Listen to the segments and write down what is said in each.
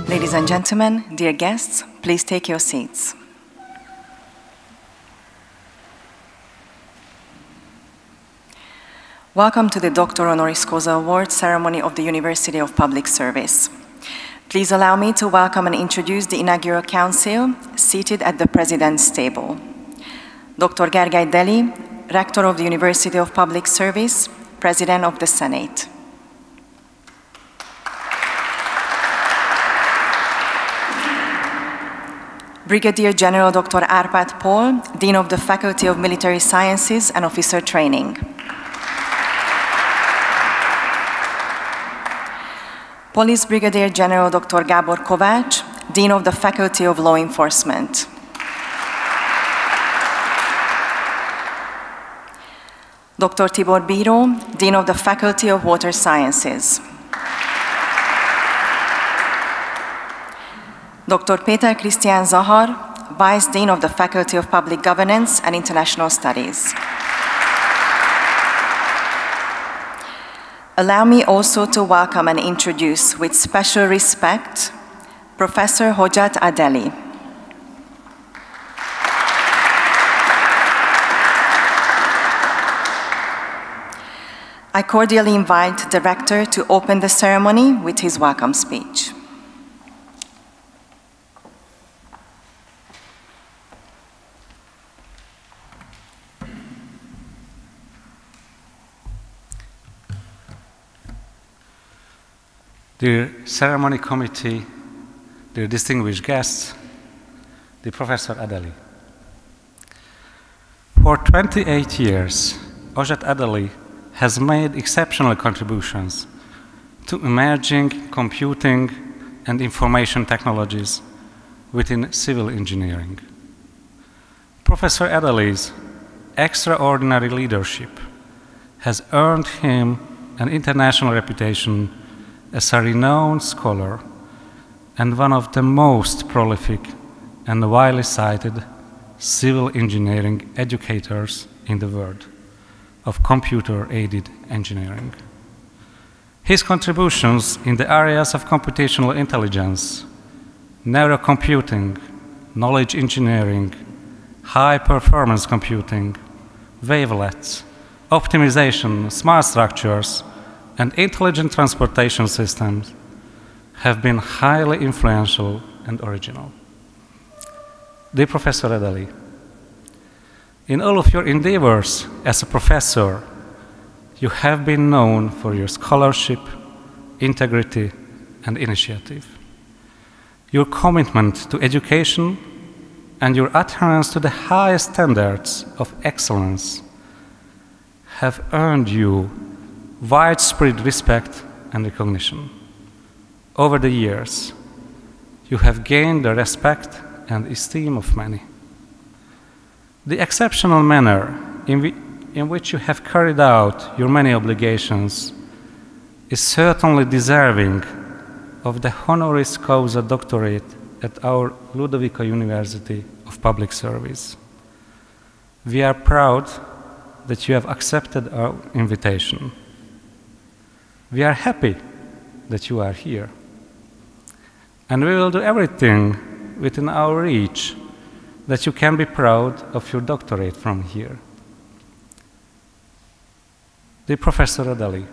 Ladies and gentlemen, dear guests, please take your seats. Welcome to the Doctor Honoris Causa Award ceremony of the University of Public Service. Please allow me to welcome and introduce the inaugural council seated at the President's table. Dr. Gergely Adeli, Rector of the University of Public Service, President of the Senate. Brigadier General Dr. Árpád Paul, Dean of the Faculty of Military Sciences and Officer Training. Police Brigadier General Dr. Gabor Kovács, Dean of the Faculty of Law Enforcement. Dr. Tibor Bíró, Dean of the Faculty of Water Sciences. Dr. Péter Krisztián Zahar, Vice Dean of the Faculty of Public Governance and International Studies. Allow me also to welcome and introduce with special respect Professor Hojjat Adeli. I cordially invite the Rector to open the ceremony with his welcome speech. Dear ceremony committee, dear distinguished guests, dear Professor Adeli. For 28 years, Hojjat Adeli has made exceptional contributions to emerging computing and information technologies within civil engineering. Professor Adeli's extraordinary leadership has earned him an international reputation as a renowned scholar and one of the most prolific and widely cited civil engineering educators in the world of computer-aided engineering. His contributions in the areas of computational intelligence, neurocomputing, knowledge engineering, high-performance computing, wavelets, optimization, smart structures, and intelligent transportation systems have been highly influential and original. Dear Professor Adeli, in all of your endeavors as a professor, you have been known for your scholarship, integrity, and initiative. Your commitment to education and your adherence to the highest standards of excellence have earned you widespread respect and recognition. Over the years, you have gained the respect and esteem of many. The exceptional manner in which you have carried out your many obligations is certainly deserving of the Honoris Causa Doctorate at our Ludovika University of Public Service. We are proud that you have accepted our invitation. We are happy that you are here, and we will do everything within our reach that you can be proud of your doctorate from here. Dear Professor Adeli,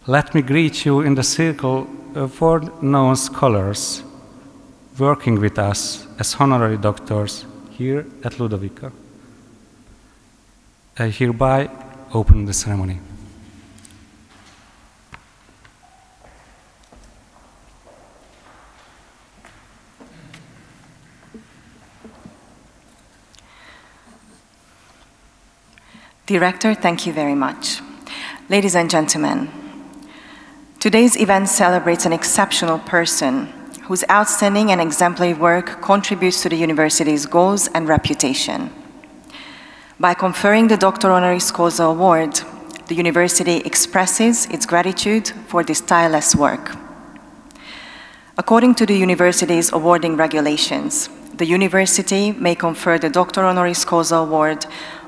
let me greet you in the circle of world-known scholars working with us as honorary doctors here at Ludovika. I hereby open the ceremony. Director, thank you very much. Ladies and gentlemen, today's event celebrates an exceptional person whose outstanding and exemplary work contributes to the university's goals and reputation. By conferring the Doctor Honoris Causa Award, the university expresses its gratitude for this tireless work. According to the university's awarding regulations, the university may confer the Doctor Honoris Causa Award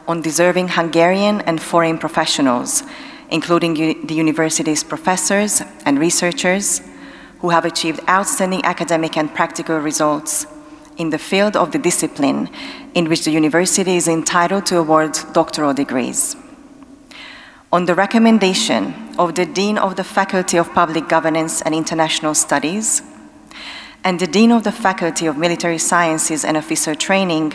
on deserving Hungarian and foreign professionals, including the university's professors and researchers, who have achieved outstanding academic and practical results in the field of the discipline in which the university is entitled to award doctoral degrees. On the recommendation of the Dean of the Faculty of Public Governance and International Studies and the Dean of the Faculty of Military Sciences and Officer Training,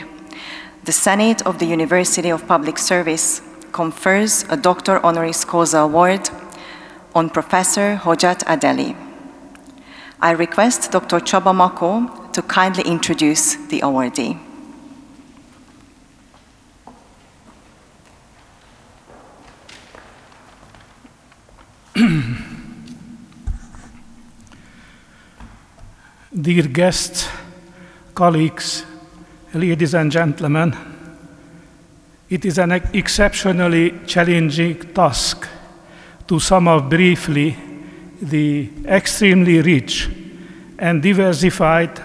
the Senate of the University of Public Service confers a Doctor Honoris Causa Award on Professor Hojjat Adeli. I request Dr. Csaba Makó to kindly introduce the awardee. Dear guests, colleagues, ladies and gentlemen, it is an exceptionally challenging task to sum up briefly the extremely rich and diversified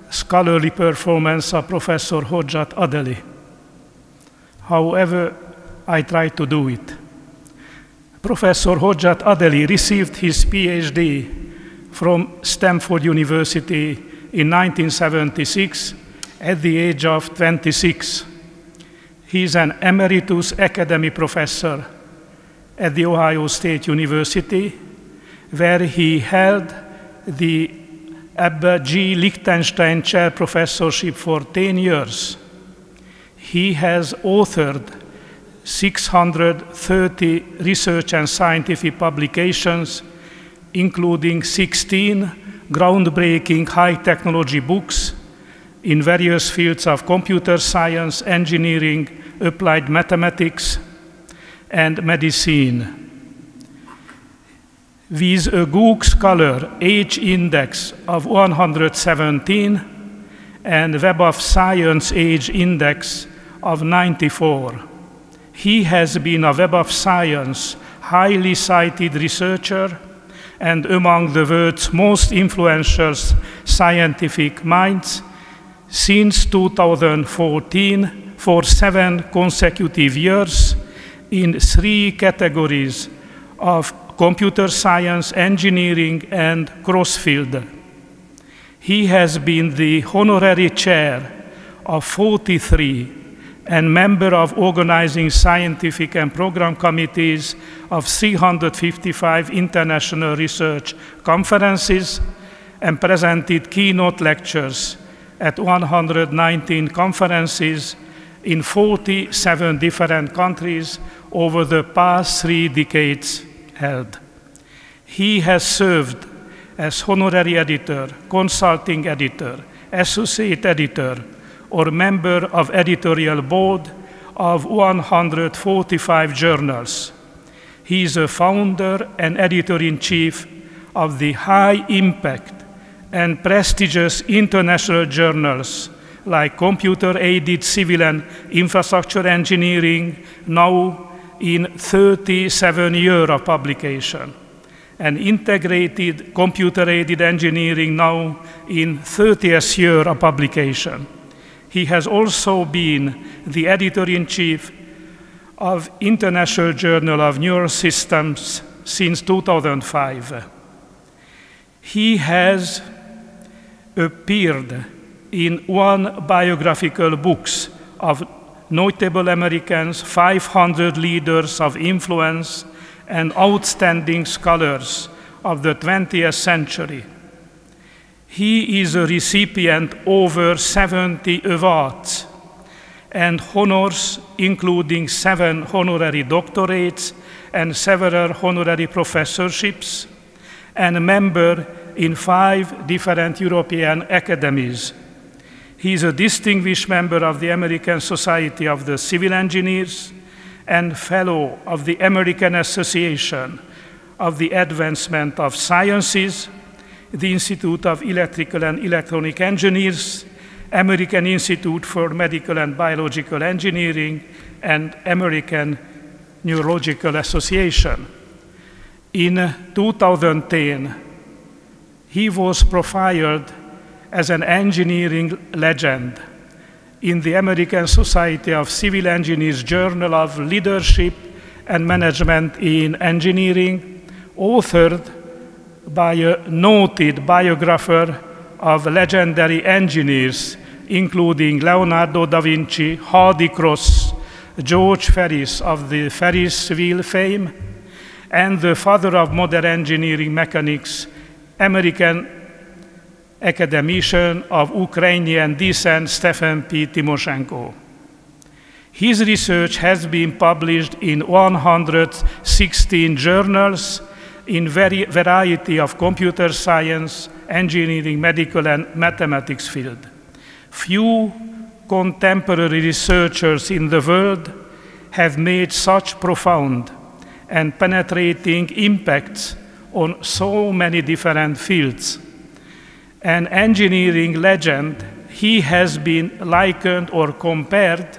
scholarly performance of Professor Hojjat Adeli. However, I try to do it. Professor Hojjat Adeli received his PhD from Stanford University in 1976 at the age of 26. He is an emeritus academic professor at the Ohio State University, where he held the Abba G. Lichtenstein Chair Professorship for 10 years. He has authored 630 research and scientific publications, including 16 groundbreaking high-technology books in various fields of computer science, engineering, applied mathematics, and medicine. With a Google Scholar Age Index of 117 and Web of Science Age Index of 94, he has been a Web of Science highly cited researcher and among the world's most influential scientific minds since 2014 for 7 consecutive years in 3 categories of computer science, engineering, and crossfield. He has been the honorary chair of 43 and member of organizing scientific and program committees of 355 international research conferences and presented keynote lectures at 119 conferences in 47 different countries over the past 3 decades held. He has served as honorary editor, consulting editor, associate editor, or member of editorial board of 145 journals. He is a founder and editor-in-chief of the high-impact and prestigious international journals like Computer-Aided Civil and Infrastructure Engineering, now in 37 years of publication, and Integrated Computer-Aided Engineering, now in 30th year of publication. He has also been the editor-in-chief of International Journal of Neurosystems since 2005. He has appeared in 1 biographical books of notable Americans, 500 leaders of influence, and outstanding scholars of the 20th century. He is a recipient of over 70 awards and honors, including 7 honorary doctorates and several honorary professorships, and a member in 5 different European academies. He is a distinguished member of the American Society of the Civil Engineers and fellow of the American Association of the Advancement of Sciences, the Institute of Electrical and Electronic Engineers, American Institute for Medical and Biological Engineering, and American Neurological Association. In 2010, he was profiled as an engineering legend in the American Society of Civil Engineers Journal of Leadership and Management in Engineering, authored by a noted biographer of legendary engineers, including Leonardo da Vinci, Hardy Cross, George Ferris of the Ferris wheel fame, and the father of modern engineering mechanics, American academician of Ukrainian descent, Stefan P. Timochenko. His research has been published in 116 journals in variety of computer science, engineering, medical, and mathematics field. Few contemporary researchers in the world have made such profound and penetrating impacts on so many different fields. An engineering legend, he has been likened or compared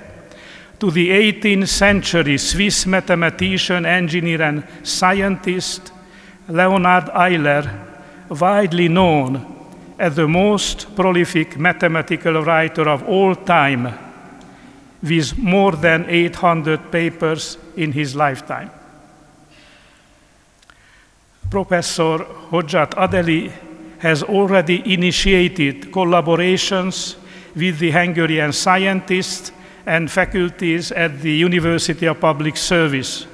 to the 18th century Swiss mathematician, engineer, and scientist Leonhard Euler, widely known as the most prolific mathematical writer of all time, with more than 800 papers in his lifetime. Professor Hojjat Adeli has already initiated collaborations with the Hungarian scientists and faculties at the University of Public Service.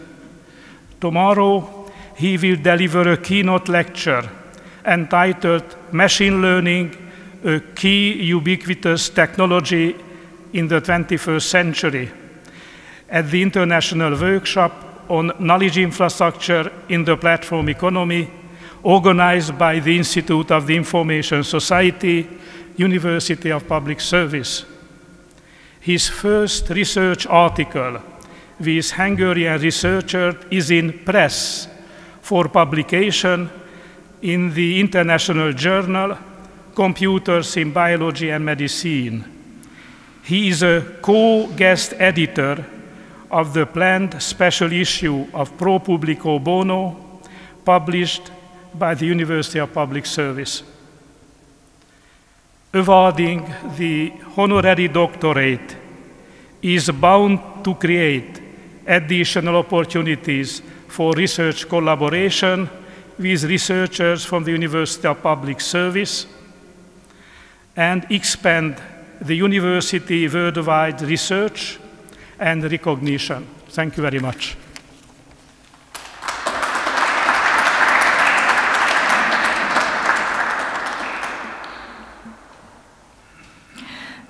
Tomorrow, he will deliver a keynote lecture entitled Machine Learning, a Key Ubiquitous Technology in the 21st Century at the International Workshop on Knowledge Infrastructure in the Platform Economy, organized by the Institute of the Information Society, University of Public Service. His first research article with Hungarian researcher is in press for publication in the international journal Computers in Biology and Medicine. He is a co-guest editor of the planned special issue of Pro Publico Bono, published by the University of Public Service. Awarding the Honorary Doctorate is bound to create additional opportunities for research collaboration with researchers from the University of Public Service and expand the university worldwide research and recognition. Thank you very much.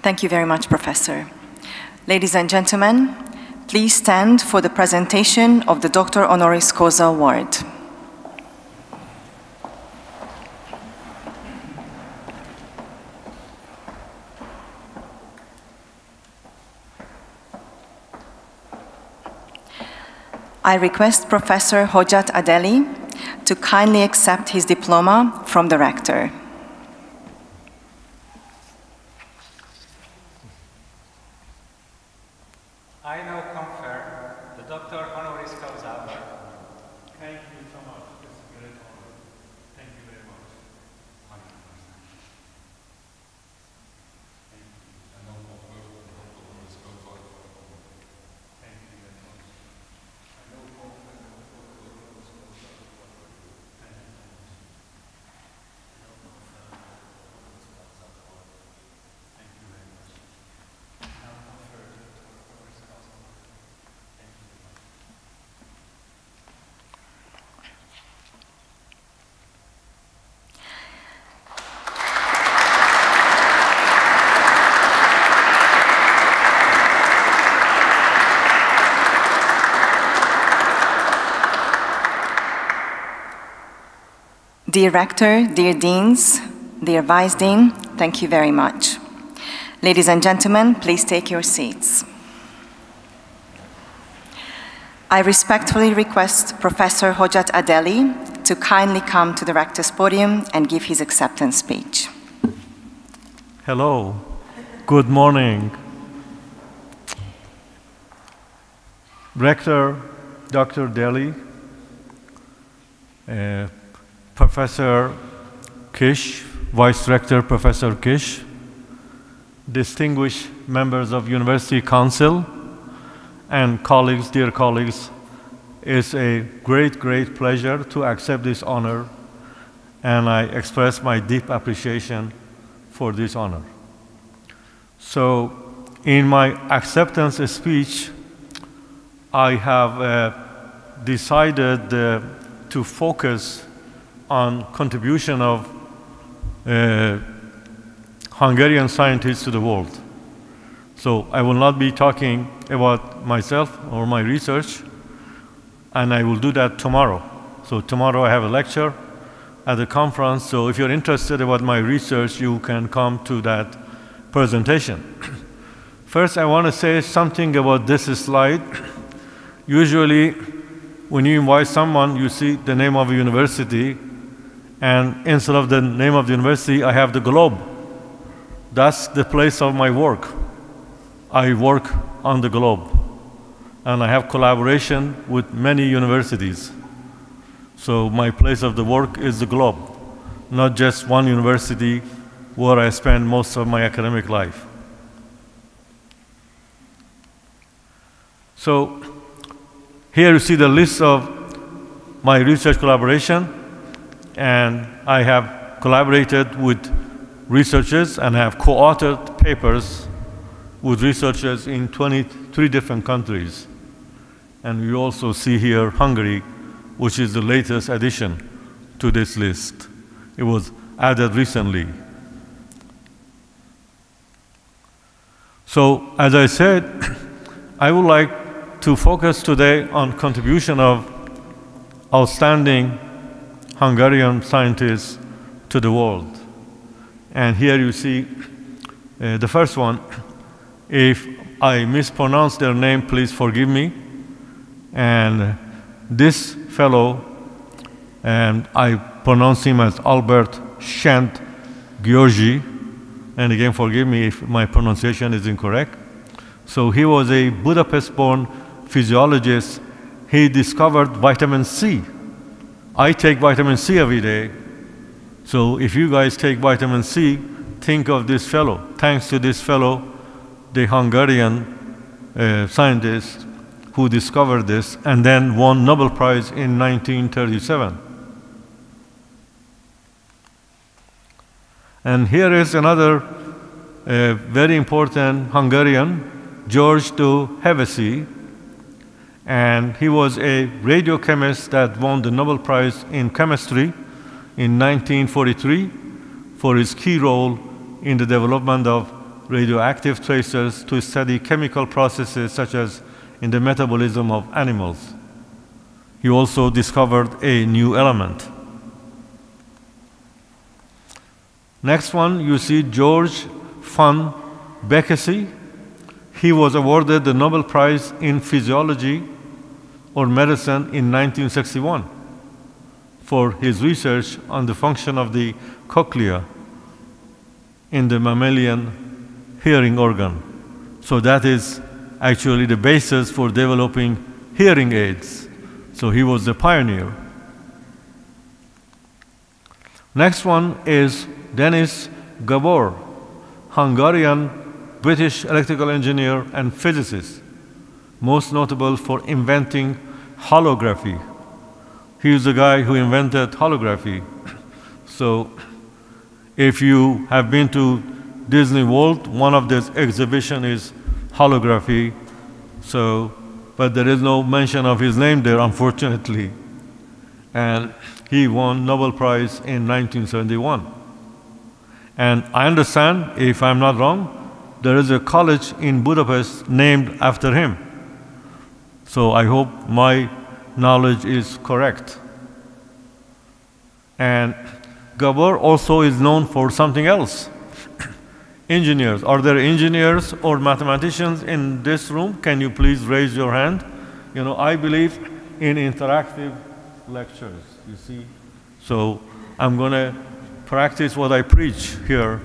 Thank you very much, Professor. Ladies and gentlemen, please stand for the presentation of the Doctor Honoris Causa Award. I request Professor Hojjat Adeli to kindly accept his diploma from the Rector. I now confer the Doctor Honoris Causa Award. Thank you so much. It's a great honor. Thank you very much. 100%. Thank you. I now confer the Doctor Honoris Causa Award. Thank you very much. I now confer the Doctor Honoris Causa Award. Thank you so much. I now confer the Doctor Honoris Causa Award. Thank you very much. Now confer the Doctor Honoris Causa Award. Thank you very much. Dear Rector, dear Deans, dear Vice Dean, thank you very much. Ladies and gentlemen, please take your seats. I respectfully request Professor Hojjat Adeli to kindly come to the Rector's podium and give his acceptance speech. Hello, good morning. Rector Dr. Adeli, Professor Kish, Vice Rector Professor Kish, distinguished members of University Council, and colleagues, dear colleagues, it's a great, great pleasure to accept this honor and I express my deep appreciation for this honor. So, in my acceptance speech, I have decided to focus on contribution of Hungarian scientists to the world. So I will not be talking about myself or my research, and I will do that tomorrow. So tomorrow I have a lecture at the conference, so if you're interested about my research, you can come to that presentation. First, I want to say something about this slide. Usually, when you invite someone, you see the name of a university, and instead of the name of the university, I have the globe. That's the place of my work. I work on the globe, and I have collaboration with many universities. So my place of the work is the globe, not just one university where I spend most of my academic life. So here you see the list of my research collaboration, and I have collaborated with researchers and have co-authored papers with researchers in 23 different countries. And you also see here Hungary, which is the latest addition to this list. It was added recently. So, as I said, I would like to focus today on contribution of outstanding Hungarian scientists to the world. And here you see the first one. If I mispronounce their name, please forgive me. And this fellow, and I pronounce him as Albert Shent György, and again forgive me if my pronunciation is incorrect. So he was a Budapest-born physiologist. He discovered vitamin C. I take vitamin C every day. So if you guys take vitamin C, think of this fellow. Thanks to this fellow, the Hungarian scientist who discovered this and then won Nobel Prize in 1937. And here is another very important Hungarian, George Hevesi, and he was a radiochemist that won the Nobel Prize in chemistry in 1943 for his key role in the development of radioactive tracers to study chemical processes such as in the metabolism of animals. He also discovered a new element. Next one, you see George von Békésy. He was awarded the Nobel Prize in Physiology or Medicine in 1961 for his research on the function of the cochlea in the mammalian hearing organ. So that is actually the basis for developing hearing aids. So he was the pioneer. Next one is Denis Gabor, Hungarian British electrical engineer and physicist, most notable for inventing holography. He is the guy who invented holography. So if you have been to Disney World, one of this exhibition is holography. So, but there is no mention of his name there, unfortunately. And he won Nobel Prize in 1971. And I understand, if I'm not wrong, there is a college in Budapest named after him. So I hope my knowledge is correct. And Gabor also is known for something else. Engineers. Are there engineers or mathematicians in this room? Can you please raise your hand? You know, I believe in interactive lectures, you see. So I'm going to practice what I preach here.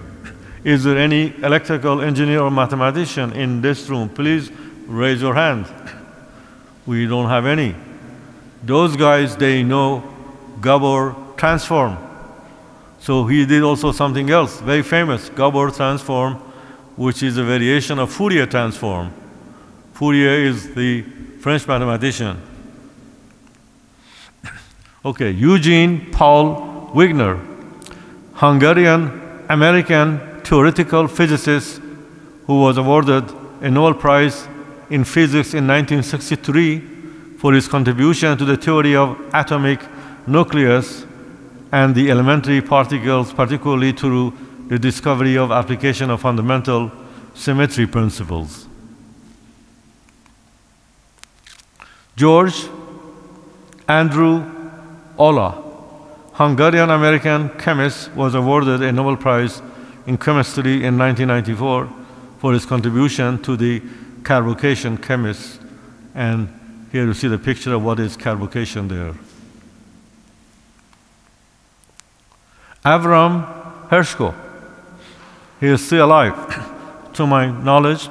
Is there any electrical engineer or mathematician in this room? Please raise your hand. We don't have any. Those guys, they know Gabor transform. So he did also something else, very famous, Gabor transform, which is a variation of Fourier transform. Fourier is the French mathematician. Okay, Eugene Paul Wigner, Hungarian-American theoretical physicist who was awarded a Nobel Prize in Physics in 1963 for his contribution to the theory of atomic nucleus and the elementary particles, particularly through the discovery of application of fundamental symmetry principles. George Andrew Olah, Hungarian-American chemist, was awarded a Nobel Prize in chemistry in 1994 for his contribution to the carbocation chemist. And here you see the picture of what is carbocation there. Avram Hershko, he is still alive, to my knowledge.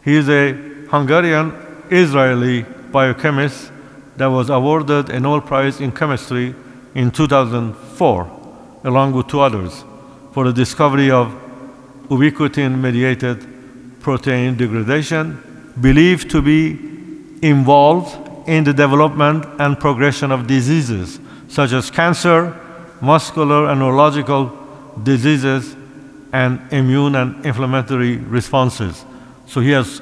He is a Hungarian-Israeli biochemist that was awarded a Nobel Prize in chemistry in 2004, along with two others, for the discovery of ubiquitin-mediated protein degradation, believed to be involved in the development and progression of diseases such as cancer, muscular and neurological diseases, and immune and inflammatory responses. So he has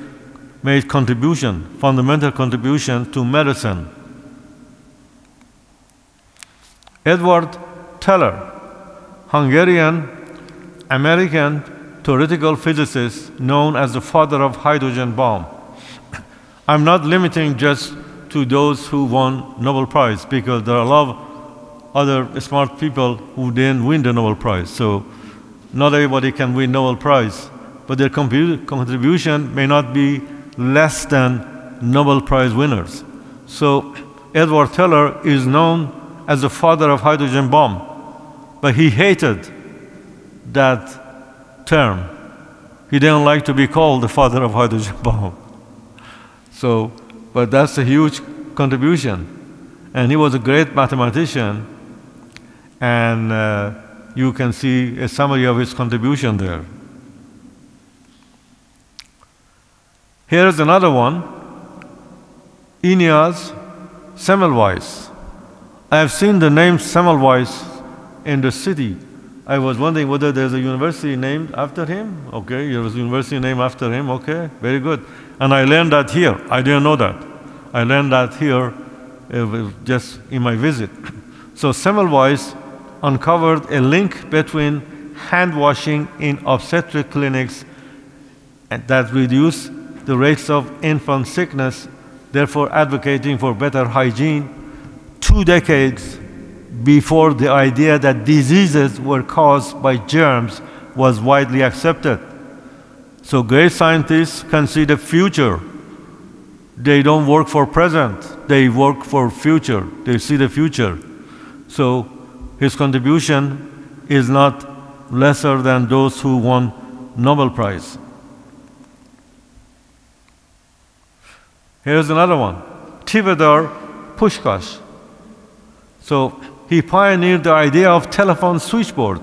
made contribution, fundamental contribution to medicine. Edward Teller, Hungarian-American theoretical physicist known as the father of hydrogen bomb. I'm not limiting just to those who won Nobel Prize, because there are a lot of other smart people who didn't win the Nobel Prize. So not everybody can win Nobel Prize, but their contribution may not be less than Nobel Prize winners. So Edward Teller is known as the father of hydrogen bomb, but he hated that term. He didn't like to be called the father of hydrogen bomb. So, but that's a huge contribution. And he was a great mathematician, and you can see a summary of his contribution there. Here's another one, Ignaz Semmelweis. I have seen the name Semmelweis in the city. I was wondering whether there's a university named after him. Okay, there was a university named after him. Okay, very good. And I learned that here. I didn't know that. I learned that here just in my visit. So Semmelweis uncovered a link between hand washing in obstetric clinics that reduce the rates of infant sickness, therefore advocating for better hygiene 2 decades before the idea that diseases were caused by germs was widely accepted. So great scientists can see the future. They don't work for present, they work for future. They see the future. So his contribution is not lesser than those who won Nobel Prize. Here's another one, Tivadar Puskás. So he pioneered the idea of telephone switchboard,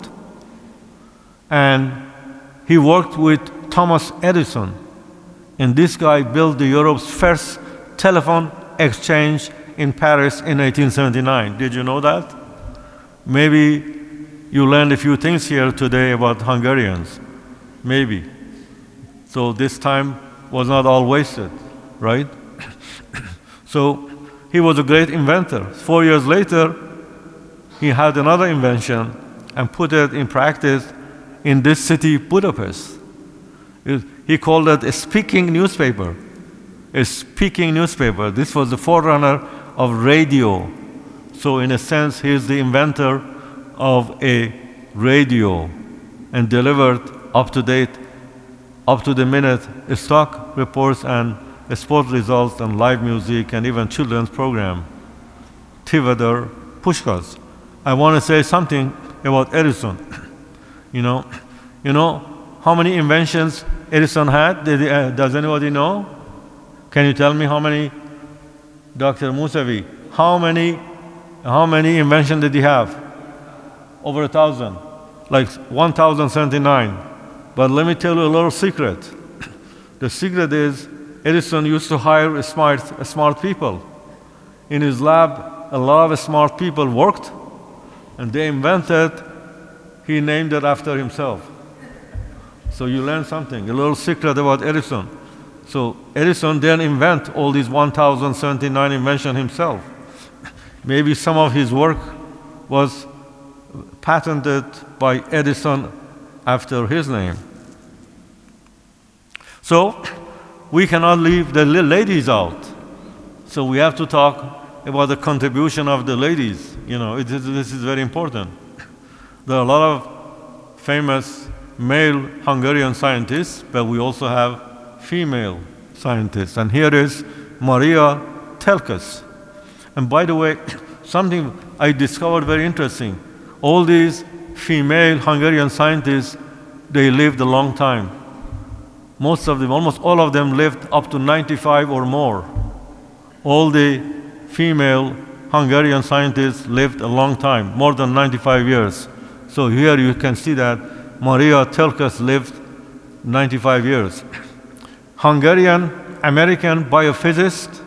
and he worked with Thomas Edison, and this guy built the Europe's first telephone exchange in Paris in 1879. Did you know that? Maybe you learned a few things here today about Hungarians. Maybe. So this time was not all wasted, right? So he was a great inventor. 4 years later, he had another invention and put it in practice in this city, Budapest. He called it a speaking newspaper. A speaking newspaper. This was the forerunner of radio. So in a sense, he's the inventor of a radio and delivered up-to-date, up-to-the-minute stock reports and sport results and live music and even children's program. Tivadar Puskás. I want to say something about Edison. You know how many inventions Edison had? Does anybody know? Can you tell me how many? Dr. Musavi, how many inventions did he have? Over 1,000, like 1,079. But let me tell you a little secret. The secret is Edison used to hire smart people. In his lab, a lot of smart people worked, And they invented, he named it after himself. So you learn something, a little secret about Edison. So Edison didn't invent all these 1,079 inventions himself. Maybe some of his work was patented by Edison after his name. So we cannot leave the ladies out. So we have to talk about the contribution of the ladies. You know, this is very important. There are a lot of famous male Hungarian scientists, but we also have female scientists. And here is Maria Telkes. And by the way, something I discovered very interesting. All these female Hungarian scientists, they lived a long time. Most of them, almost all of them lived up to 95 or more. All the female Hungarian scientists lived a long time, more than 95 years. So here you can see that Maria Telkes lived 95 years. Hungarian-American biophysicist,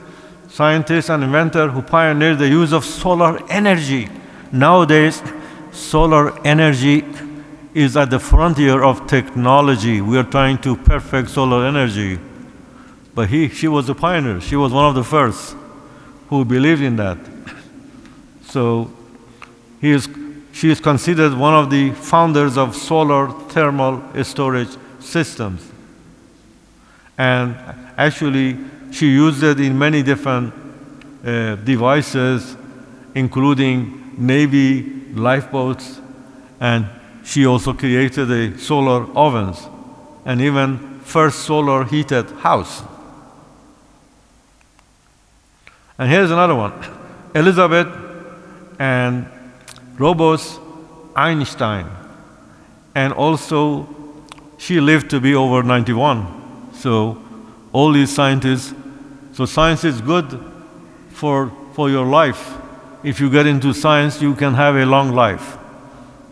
scientist and inventor who pioneered the use of solar energy. Nowadays, solar energy is at the frontier of technology. We are trying to perfect solar energy. But she was a pioneer. She was one of the first who believed in that. So she is considered one of the founders of solar thermal storage systems. And actually, she used it in many different devices, including Navy lifeboats, and she also created the solar ovens and even first solar heated house. And here's another one, Elizabeth and Robert Einstein. And also, she lived to be over 91. So all these scientists, so science is good for your life. If you get into science, you can have a long life.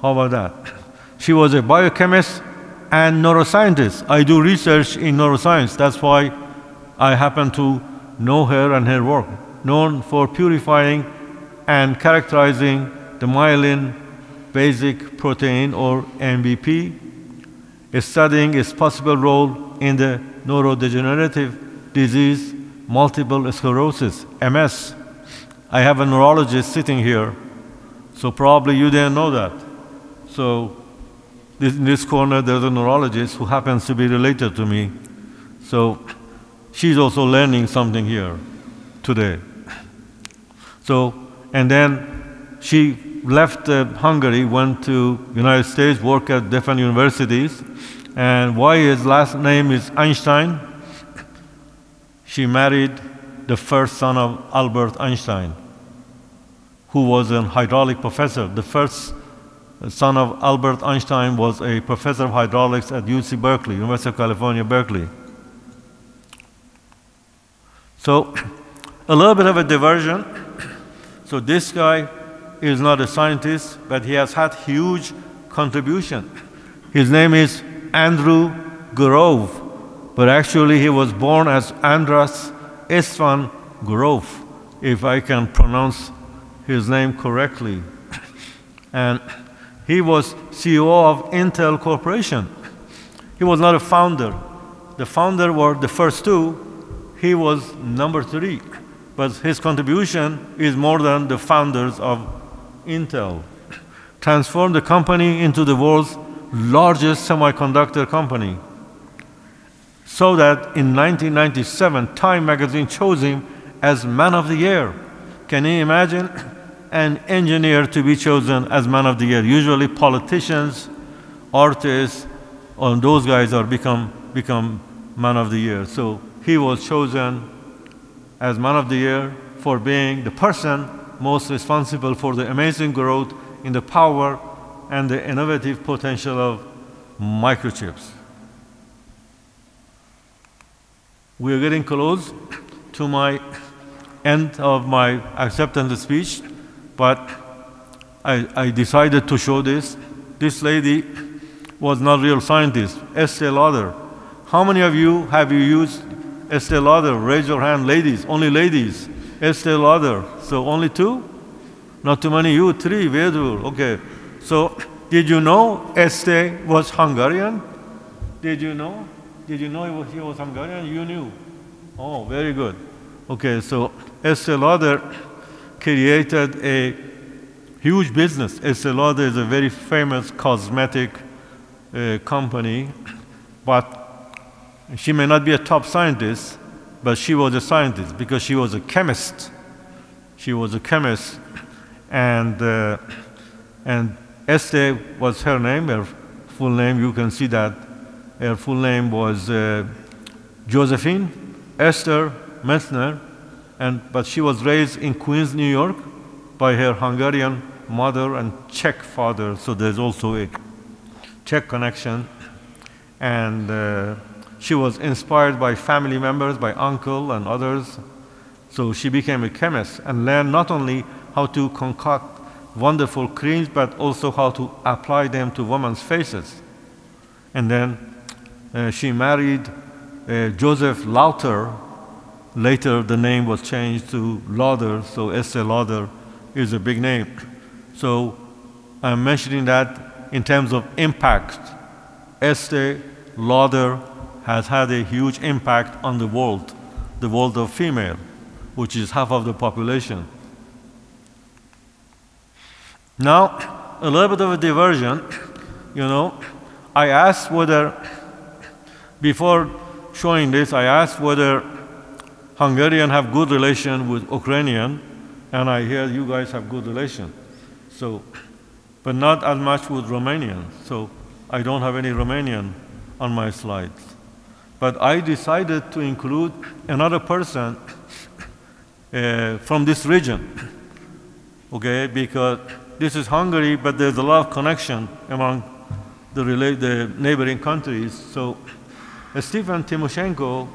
How about that? She was a biochemist and neuroscientist. I do research in neuroscience. That's why I happen to know her and her work. Known for purifying and characterizing the myelin basic protein, or MVP, studying its possible role in the neurodegenerative disease multiple sclerosis, MS. I have a neurologist sitting here, so probably you didn't know that. So in this corner, there's a neurologist who happens to be related to me. So she's also learning something here today. So, and then she left Hungary, went to United States, worked at different universities. And why his last name is Einstein? She married the first son of Albert Einstein, who was a hydraulic professor. The first son of Albert Einstein was a professor of hydraulics at UC Berkeley, University of California, Berkeley. So, a little bit of a diversion. So this guy is not a scientist, but he has had huge contribution. His name is Andrew Grove, but actually he was born as Andras Istvan Grove, if I can pronounce his name correctly. And he was CEO of Intel Corporation. He was not a founder. The founder were the first two. He was number 3. But his contribution is more than the founders of Intel. Transformed the company into the world's largest semiconductor company. So that in 1997, Time magazine chose him as Man of the Year. Can you imagine an engineer to be chosen as Man of the Year? Usually politicians, artists, and those guys are become Man of the Year. So he was chosen as Man of the Year for being the person most responsible for the amazing growth in the power and the innovative potential of microchips. We are getting close to my end of my acceptance speech, but I decided to show this. This lady was not a real scientist, Estee Lauder. How many of you have used Estee Lauder? Raise your hand, ladies. Only ladies. Estee Lauder. So only 2? Not too many, you three, Vedur. Okay. So, did you know Estee was Hungarian? Did you know? Did you know he was Hungarian? You knew. Oh, very good. Okay, so Estee Lauder created a huge business. Estee Lauder is a very famous cosmetic company, but she may not be a top scientist, but she was a scientist because she was a chemist. She was a chemist, and Estee was her name. Her full name, you can see that. Her full name was Josephine Esther Messner, but she was raised in Queens, New York, by her Hungarian mother and Czech father. So there's also a Czech connection, and she was inspired by family members, by uncle and others. So she became a chemist and learned not only how to concoct wonderful creams, but also how to apply them to women's faces. And then she married Joseph Lauder. Later, the name was changed to Lauder, so Estee Lauder is a big name. So I'm mentioning that in terms of impact. Estee Lauder has had a huge impact on the world of female, which is half of the population. Now, a little bit of a diversion, you know, I asked whether, before showing this, I asked whether Hungarian have good relation with Ukrainian, and I hear you guys have good relation. So, but not as much with Romanian. So I don't have any Romanian on my slides. But I decided to include another person from this region, okay, because this is Hungary, but there's a lot of connection among the neighboring countries. So Stephen Timochenko,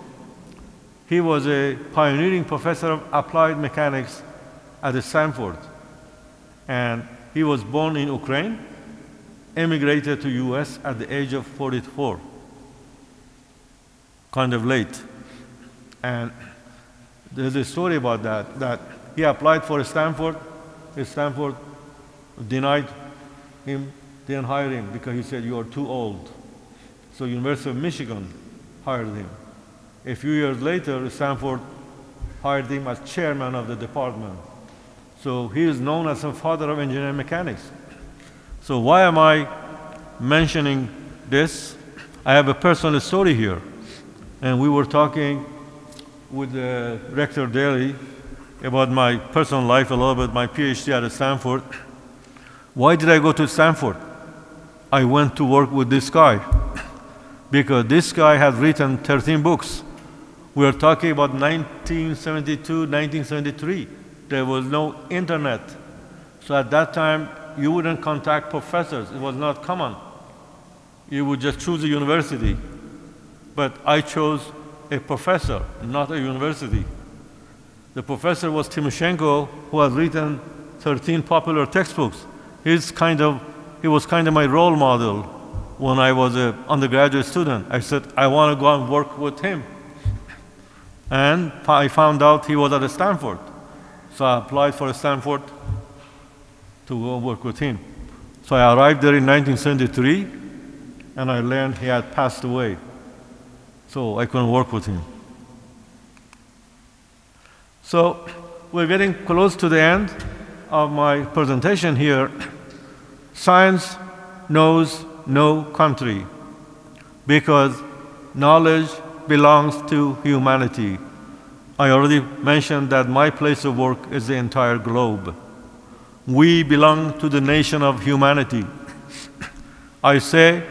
he was a pioneering professor of applied mechanics at Stanford. And he was born in Ukraine, emigrated to US at the age of 44, kind of late. And there's a story about that he applied for Stanford. Stanford denied him, didn't hire him because he said, you are too old. So University of Michigan hired him. A few years later, Stanford hired him as chairman of the department. So he is known as the father of engineering mechanics. So why am I mentioning this? I have a personal story here. And we were talking with Rector Adeli about my personal life a little bit, my PhD at Stanford. Why did I go to Stanford? I went to work with this guy because this guy had written 13 books. We are talking about 1972, 1973. There was no internet. So at that time, you wouldn't contact professors. It was not common. You would just choose a university. But I chose a professor, not a university. The professor was Timochenko, who has written 13 popular textbooks. He was kind of my role model when I was an undergraduate student. I said, I want to go and work with him. And I found out he was at Stanford. So I applied for Stanford to go work with him. So I arrived there in 1973, and I learned he had passed away. So I couldn't work with him. So we're getting close to the end of my presentation here. Science knows no country because knowledge belongs to humanity. I already mentioned that my place of work is the entire globe. We belong to the nation of humanity. I say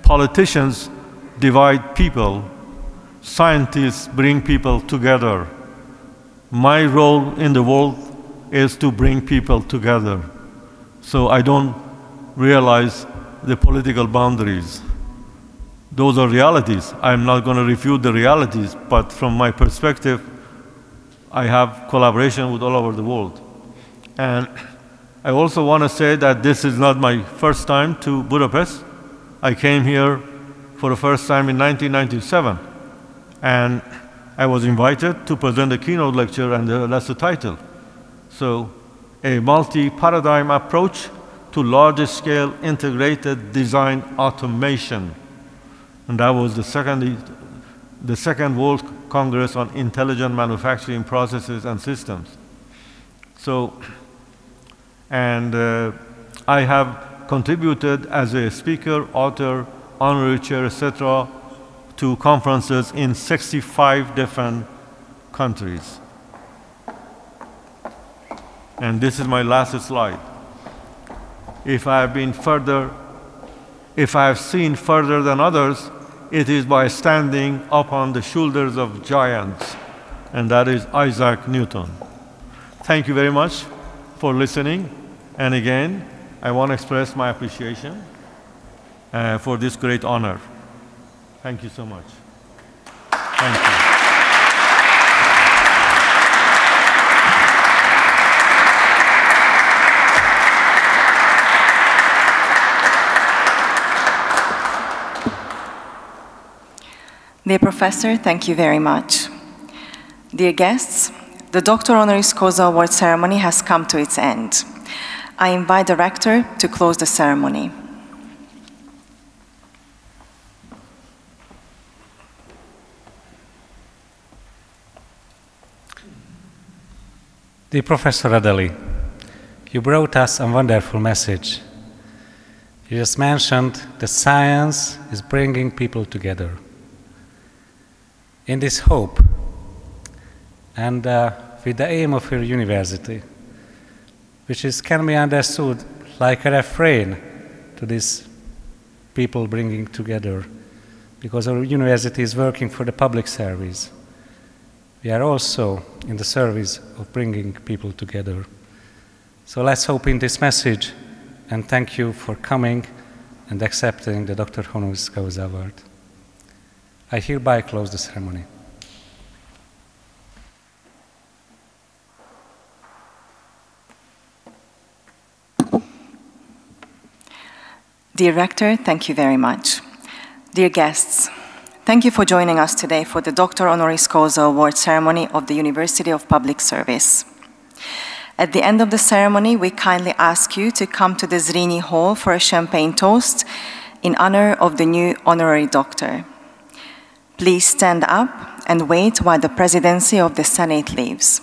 politicians divide people, scientists bring people together. My role in the world is to bring people together. So I don't realize the political boundaries. Those are realities. I'm not going to refute the realities, but from my perspective, I have collaboration with all over the world. And I also want to say that this is not my first time to Budapest. I came here for the first time in 1997. And I was invited to present a keynote lecture, and that's the title. So a multi-paradigm approach to large-scale integrated design automation. And that was the second World Congress on Intelligent Manufacturing Processes and Systems. So, and I have contributed as a speaker, author, honorary chair, etc., to conferences in 65 different countries. And this is my last slide. If I have seen further than others, it is by standing upon the shoulders of giants, and that is Isaac Newton. Thank you very much for listening. And again, I want to express my appreciation for this great honor. Thank you so much. Thank you. Dear Professor, thank you very much. Dear guests, the Doctor Honoris Causa Award ceremony has come to its end. I invite the Rector to close the ceremony. Dear Professor Adeli, you brought us a wonderful message. You just mentioned that science is bringing people together. In this hope, and with the aim of your university, which can be understood like a refrain to these people bringing together, because our university is working for the public service. We are also in the service of bringing people together. So let's hope in this message, and thank you for coming and accepting the Dr. Honoris Causa Award. I hereby close the ceremony. Dear Rector, thank you very much. Dear guests, thank you for joining us today for the Doctor Honoris Causa Award ceremony of the University of Public Service. At the end of the ceremony, we kindly ask you to come to the Zrínyi Hall for a champagne toast in honor of the new honorary doctor. Please stand up and wait while the presidency of the Senate leaves.